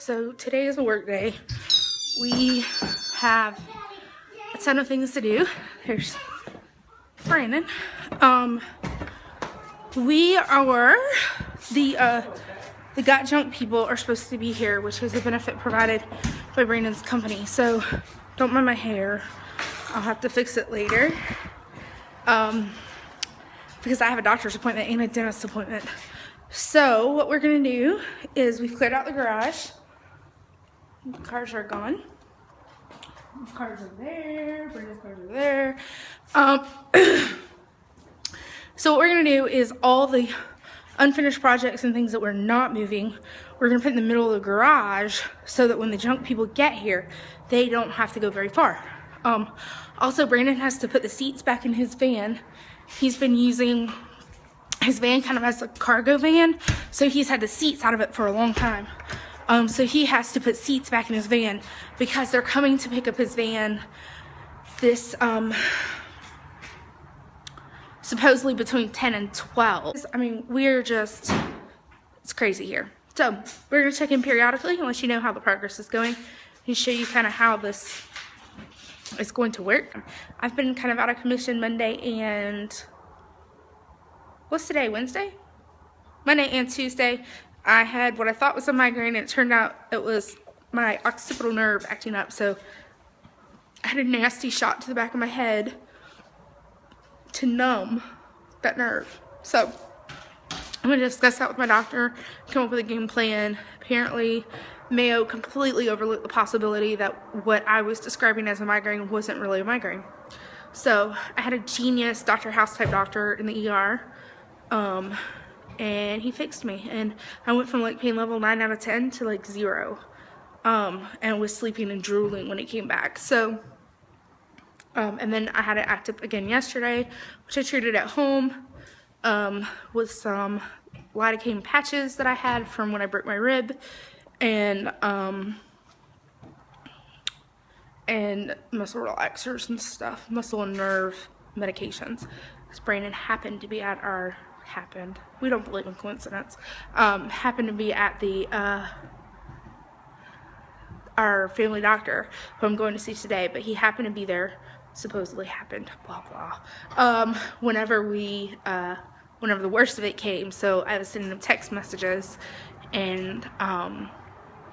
So today is a work day. We have a ton of things to do. There's Brandon. We are the Got Junk people are supposed to be here, which is a benefit provided by Brandon's company. So don't mind my hair. I'll have to fix it later. Because I have a doctor's appointment and a dentist appointment. So what we're gonna do is we've cleared out the garage. The cars are gone. The cars are there. Brandon's cars are there. So what we're gonna do is all the unfinished projects and things that we're not moving, we're gonna put in the middle of the garage so that when the junk people get here, they don't have to go very far. Also, Brandon has to put the seats back in his van. He's been using his van kind of as a cargo van, so he's had the seats out of it for a long time. So he has to put seats back in his van because they're coming to pick up his van this, supposedly between 10 and 12. I mean, it's crazy here. So we're gonna check in periodically and let you know how the progress is going and show you kind of how this is going to work. I've been kind of out of commission Monday and, what's today, Wednesday? Monday and Tuesday. I had what I thought was a migraine, and it turned out it was my occipital nerve acting up. So I had a nasty shot to the back of my head to numb that nerve. So I'm going to discuss that with my doctor, come up with a game plan. Apparently Mayo completely overlooked the possibility that what I was describing as a migraine wasn't really a migraine. So I had a genius Dr. House type doctor in the ER. And he fixed me, and I went from like pain level 9 out of 10 to like 0, and was sleeping and drooling when he came back. So and then I had it act up again yesterday, which I treated at home with some lidocaine patches that I had from when I broke my rib, and muscle relaxers and stuff, muscle and nerve medications. Because Brandon happened to be at our we don't believe in coincidence, happened to be at the our family doctor who I'm going to see today, but he happened to be there, supposedly happened, blah blah, whenever the worst of it came. So I was sending him text messages, and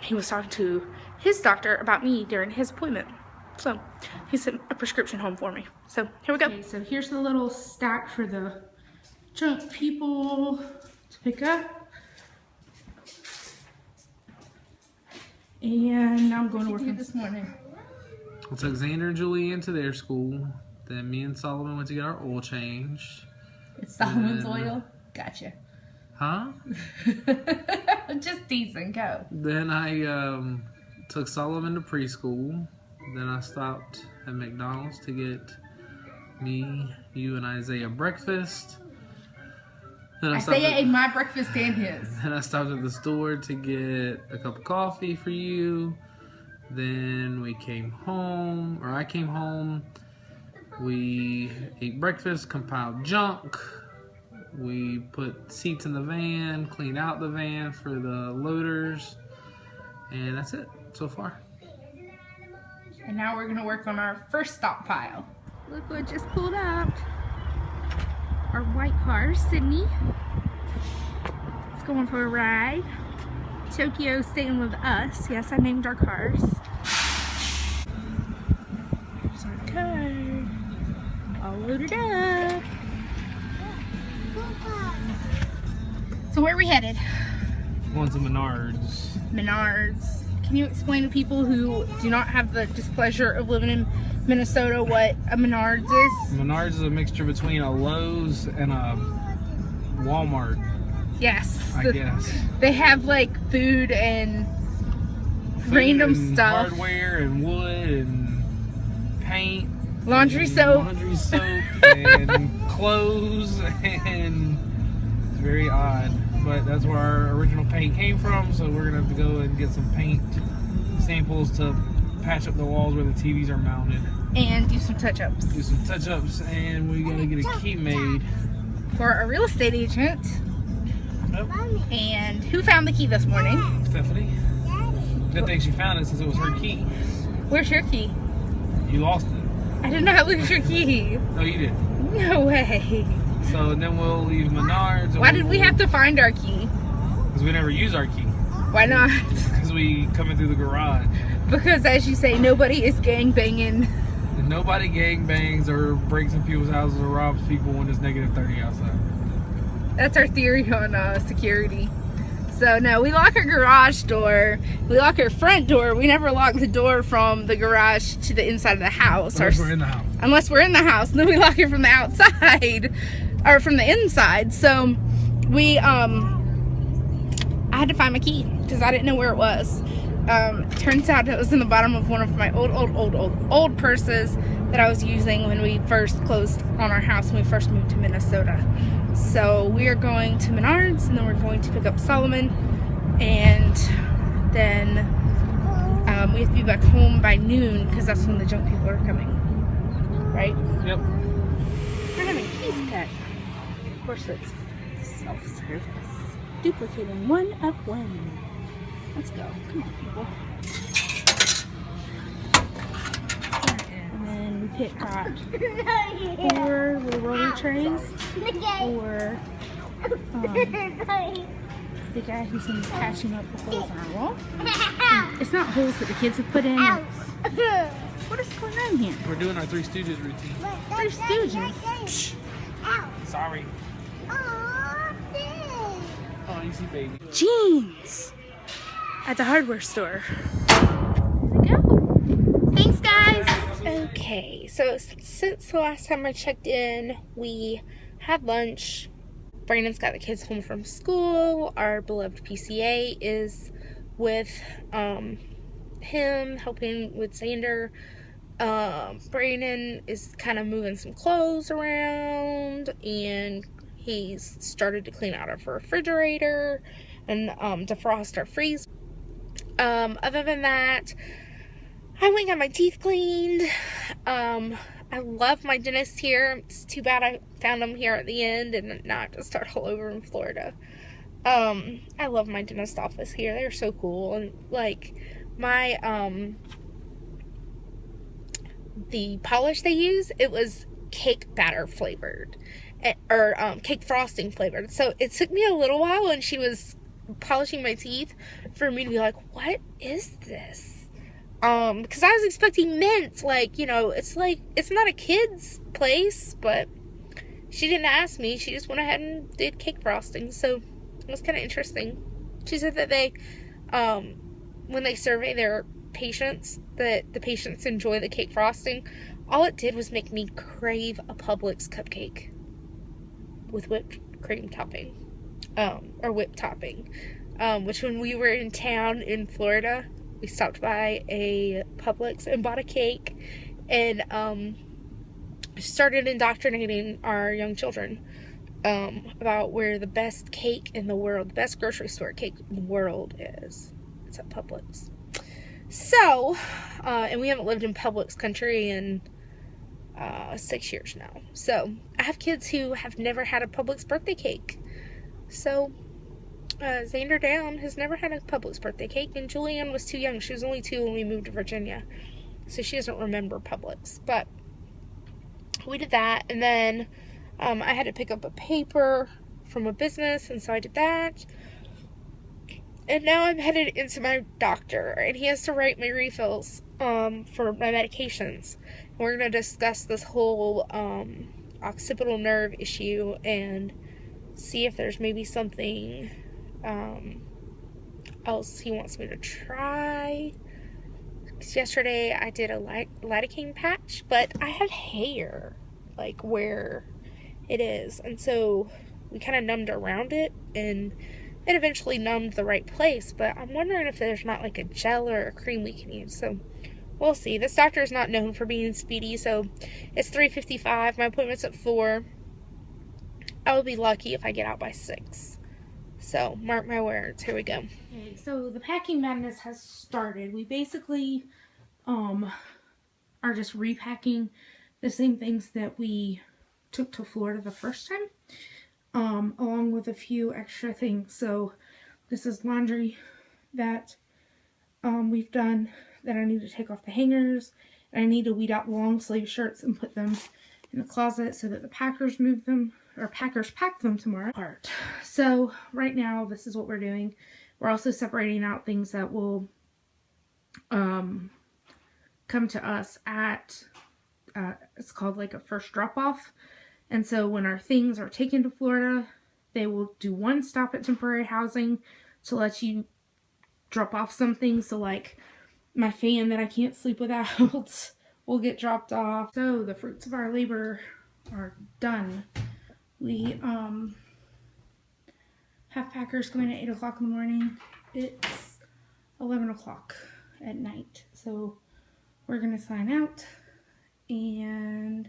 he was talking to his doctor about me during his appointment. So he sent a prescription home for me. So here we go. Okay, so here's the little stack for the junk people to pick up, and now I'm going to work this morning. I took Xander and Julian to their school. Then me and Solomon went to get our oil changed. It's Solomon's oil? Gotcha. Huh? Just teasing, go. Then I took Solomon to preschool. Then I stopped at McDonald's to get me, you, and Isaiah breakfast. Then Isaiah ate my breakfast and his. Then I stopped at the store to get a cup of coffee for you. Then we came home, or I came home. We ate breakfast, compiled junk. We put seats in the van, cleaned out the van for the loaders. And that's it so far. And now we're going to work on our first stockpile. Look what just pulled up. Our white car, Sydney. It's going for a ride. Tokyo staying with us. Yes, I named our cars. There's our car. All loaded up. So where are we headed? Going to Menards. Menards. Can you explain to people who do not have the displeasure of living in Minnesota what a Menards is? Menards is a mixture between a Lowe's and a Walmart. Yes. I guess. They have like food and random and stuff. Hardware and wood and paint. Laundry and soap. Laundry soap and clothes, and it's very odd. But that's where our original paint came from, so we're gonna have to go and get some paint samples to patch up the walls where the TVs are mounted. And do some touch-ups. Do some touch-ups, and we gotta get a key made. For a real estate agent. Yep. And who found the key this morning? Stephanie. Good thing she found it since it was her key. Where's your key? You lost it. I did not lose your key. No, you didn't. No way. So then we'll leave Menards. Why did we have to find our key? Because we never use our key. Why not? Because we come in through the garage. Because, as you say, nobody is gang banging. And nobody gang bangs or breaks in people's houses or robs people when it's negative 30 outside. That's our theory on security. So no, we lock our garage door. We lock our front door. We never lock the door from the garage to the inside of the house. Unless we're in the house. Unless we're in the house. Then we lock it from the outside. Or from the inside. So we, I had to find my key. Because I didn't know where it was. Turns out it was in the bottom of one of my old purses that I was using when we first closed on our house when we first moved to Minnesota. So we are going to Menards, and then we're going to pick up Solomon, and then we have to be back home by noon because that's when the junk people are coming. Right? Yep. We're having keys cut. Of course, it's self-service. Duplicating one of one. Let's go. Come on, people. And then we picked out 4 little roller trays for the guy who's going to be patching up the holes in our wall. And it's not holes that the kids have put in. What is going on here? We're doing our Three Stooges routine. 3 Stooges. Sorry. Oh, you see baby. Jeans at the hardware store. There we go. Thanks, guys. Okay, so since the last time I checked in, we had lunch. Brandon's got the kids home from school. Our beloved PCA is with him, helping with Xander. Brandon is kind of moving some clothes around, and he's started to clean out our refrigerator and defrost our freezer. Other than that, I went and got my teeth cleaned. I love my dentist here. It's too bad I found him here at the end and not to start all over in Florida. I love my dentist office here. They're so cool. And like my the polish they use, it was cake batter flavored, or cake frosting flavored. So it took me a little while when she was polishing my teeth for me to be like, what is this? Because I was expecting mint, like, you know, it's like, it's not a kid's place, but she didn't ask me. She just went ahead and did cake frosting, so it was kind of interesting. She said that they, when they survey their patients, that the patients enjoy the cake frosting. All it did was make me crave a Publix cupcake with whipped cream topping, or whipped topping, which when we were in town in Florida, we stopped by a Publix and bought a cake, and started indoctrinating our young children about where the best cake in the world, the best grocery store cake in the world is. It's at Publix. So, and we haven't lived in Publix country in 6 years now. So, I have kids who have never had a Publix birthday cake. So, Xander Down has never had a Publix birthday cake, and Julianne was too young. She was only 2 when we moved to Virginia, so she doesn't remember Publix. But we did that, and then I had to pick up a paper from a business, and so I did that. And now I'm headed into my doctor, and he has to write my refills for my medications. And we're going to discuss this whole occipital nerve issue and see if there's maybe something else he wants me to try. 'Cause yesterday I did a lidocaine patch, but I have hair like where it is, and so we kind of numbed around it, and it eventually numbed the right place. But I'm wondering if there's not like a gel or a cream we can use. So we'll see. This doctor is not known for being speedy, so it's 3:55. My appointment's at 4. I will be lucky if I get out by 6. So, mark my words. Here we go. Okay, so the packing madness has started. We basically are just repacking the same things that we took to Florida the first time, along with a few extra things. So, this is laundry that we've done that I need to take off the hangers. And I need to weed out the long sleeve shirts and put them in the closet so that the packers move them, or packers pack them tomorrow. So right now, this is what we're doing. We're also separating out things that will come to us at, it's called like a first drop-off. And so when our things are taken to Florida, they will do one stop at temporary housing to let you drop off some things. So like my fan that I can't sleep without will get dropped off. So the fruits of our labor are done. We have packers coming at 8 o'clock in the morning. It's 11 o'clock at night. So we're going to sign out and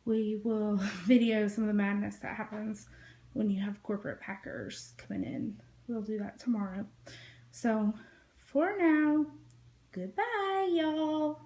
we will video some of the madness that happens when you have corporate packers coming in. We'll do that tomorrow. So for now, goodbye, y'all.